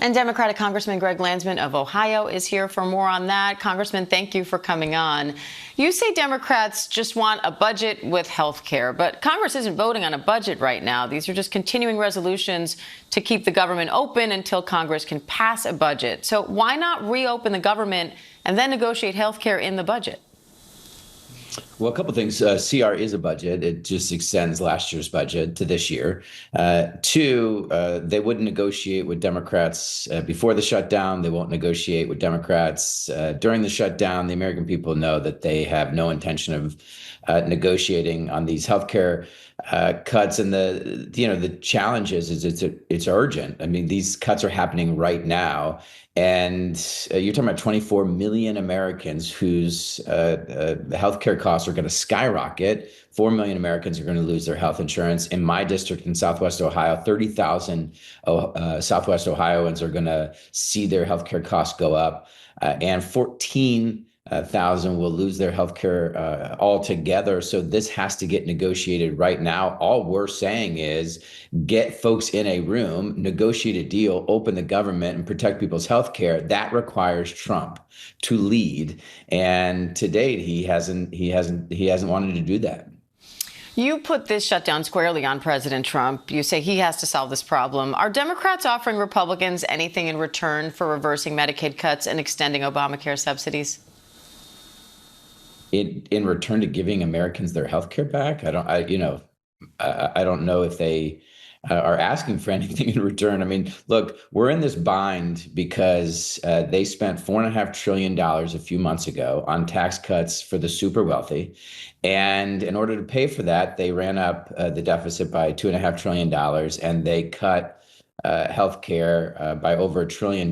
And Democratic Congressman Greg Landsman of Ohio is here for more on that. Congressman, thank you for coming on. You say Democrats just want a budget with health care, but Congress isn't voting on a budget right now. These are just continuing resolutions to keep the government open until Congress can pass a budget. So why not reopen the government and then negotiate health care in the budget? Well, a couple of things. CR is a budget. It just extends last year's budget to this year. Two, they wouldn't negotiate with Democrats before the shutdown. They won't negotiate with Democrats during the shutdown. The American people know that they have no intention of negotiating on these healthcare cuts. And the challenge is it's urgent. I mean, these cuts are happening right now. And you're talking about 24 million Americans whose healthcare costs are going to skyrocket. 4 million Americans are going to lose their health insurance. In my district in Southwest Ohio, 30,000 Southwest Ohioans are going to see their healthcare costs go up, and 14,000 will lose their healthcare altogether. So this has to get negotiated right now. All we're saying is get folks in a room, negotiate a deal, open the government, and protect people's healthcare. That requires Trump to lead, and to date, he hasn't wanted to do that. You put this shutdown squarely on President Trump. You say he has to solve this problem. Are Democrats offering Republicans anything in return for reversing Medicaid cuts and extending Obamacare subsidies? In return to giving Americans their health care back? I don't know if they are asking for anything in return. I mean, look, we're in this bind because they spent $4.5 trillion a few months ago on tax cuts for the super wealthy. And in order to pay for that, they ran up the deficit by $2.5 trillion, and they cut healthcare by over $1 trillion.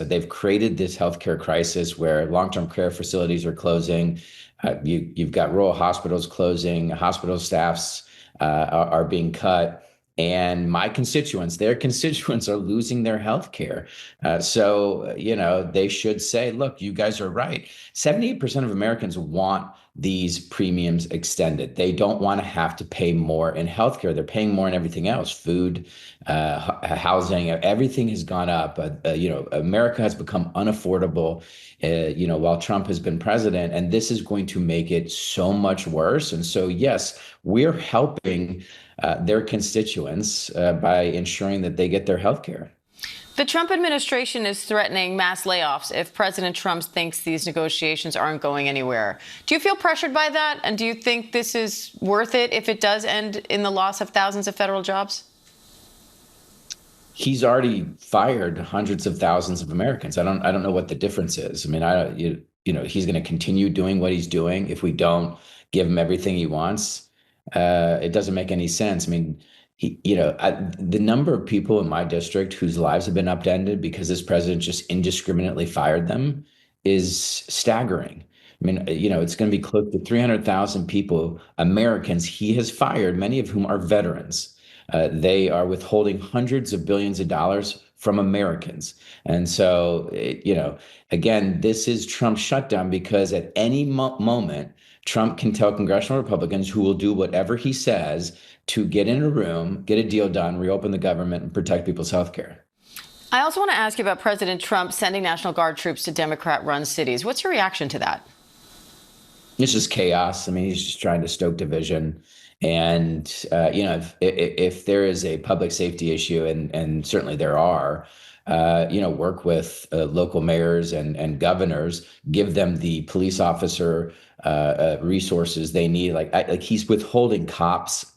They've created this healthcare crisis where long-term care facilities are closing. You've got rural hospitals closing, hospital staffs are being cut. And my constituents, their constituents are losing their health care. So they should say, look, you guys are right. 78% of Americans want these premiums extended. They don't want to have to pay more in healthcare. They're paying more in everything else, food, housing, everything has gone up. America has become unaffordable, while Trump has been president, and this is going to make it so much worse. And so, yes, we're helping their constituents by ensuring that they get their health care. The Trump administration is threatening mass layoffs if President Trump thinks these negotiations aren't going anywhere. Do you feel pressured by that? And do you think this is worth it if it does end in the loss of thousands of federal jobs? He's already fired hundreds of thousands of Americans. I don't know what the difference is. I mean, he's going to continue doing what he's doing if we don't give him everything he wants. It doesn't make any sense. I mean, the number of people in my district whose lives have been upended because this president just indiscriminately fired them is staggering. I mean, it's going to be close to 300,000 people, Americans he has fired, many of whom are veterans. They are withholding hundreds of billions of dollars from Americans. And so, again, this is Trump's shutdown because at any moment, Trump can tell congressional Republicans who will do whatever he says to get in a room, get a deal done, reopen the government, and protect people's health care. I also want to ask you about President Trump sending National Guard troops to Democrat-run cities. What's your reaction to that? It's just chaos. I mean, he's just trying to stoke division. And, if there is a public safety issue, and certainly there are, work with local mayors and governors, give them the police officer resources they need. Like he's withholding cops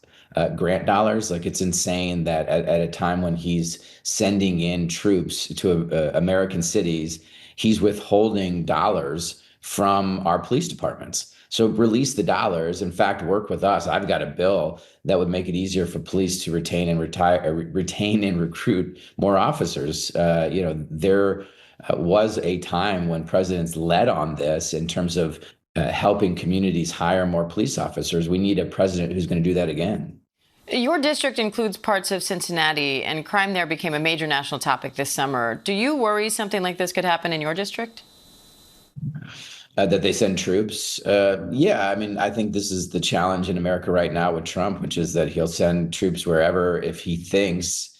grant dollars. Like, it's insane that at a time when he's sending in troops to American cities, he's withholding dollars from our police departments. So release the dollars. In fact, work with us. I've got a bill that would make it easier for police to retain and recruit more officers. There was a time when presidents led on this in terms of helping communities hire more police officers. We need a president who's going to do that again. Your district includes parts of Cincinnati, and crime there became a major national topic this summer. Do you worry something like this could happen in your district? That they send troops. Yeah, I mean, I think this is the challenge in America right now with Trump, which is that he'll send troops wherever if he thinks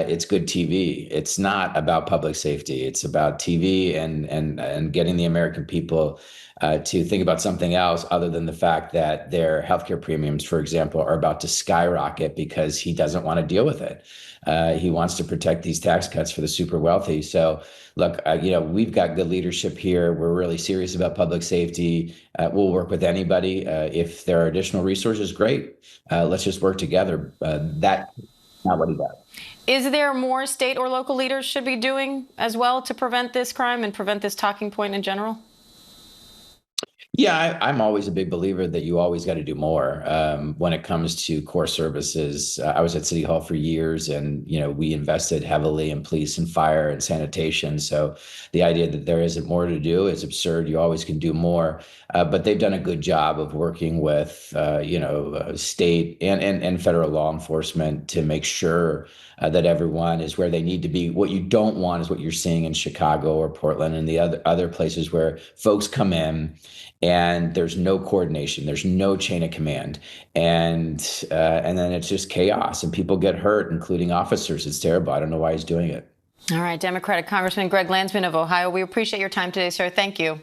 it's good TV. It's not about public safety. It's about TV and getting the American people to think about something else other than the fact that their healthcare premiums, for example, are about to skyrocket because he doesn't want to deal with it. He wants to protect these tax cuts for the super wealthy. So, look, we've got good leadership here. We're really serious about public safety. We'll work with anybody. If there are additional resources, great. Let's just work together. That's not what he does. Is there more state or local leaders should be doing as well to prevent this crime and prevent this talking point in general? Yeah, I'm always a big believer that you always got to do more when it comes to core services. I was at City Hall for years, and we invested heavily in police and fire and sanitation. So the idea that there isn't more to do is absurd. You always can do more, but they've done a good job of working with state and federal law enforcement to make sure that everyone is where they need to be. What you don't want is what you're seeing in Chicago or Portland and the other places where folks come in and there's no coordination, there's no chain of command, and then it's just chaos and people get hurt, including officers. It's terrible. I don't know why he's doing it. All right, Democratic Congressman Greg Landsman of Ohio, we appreciate your time today, sir. Thank you.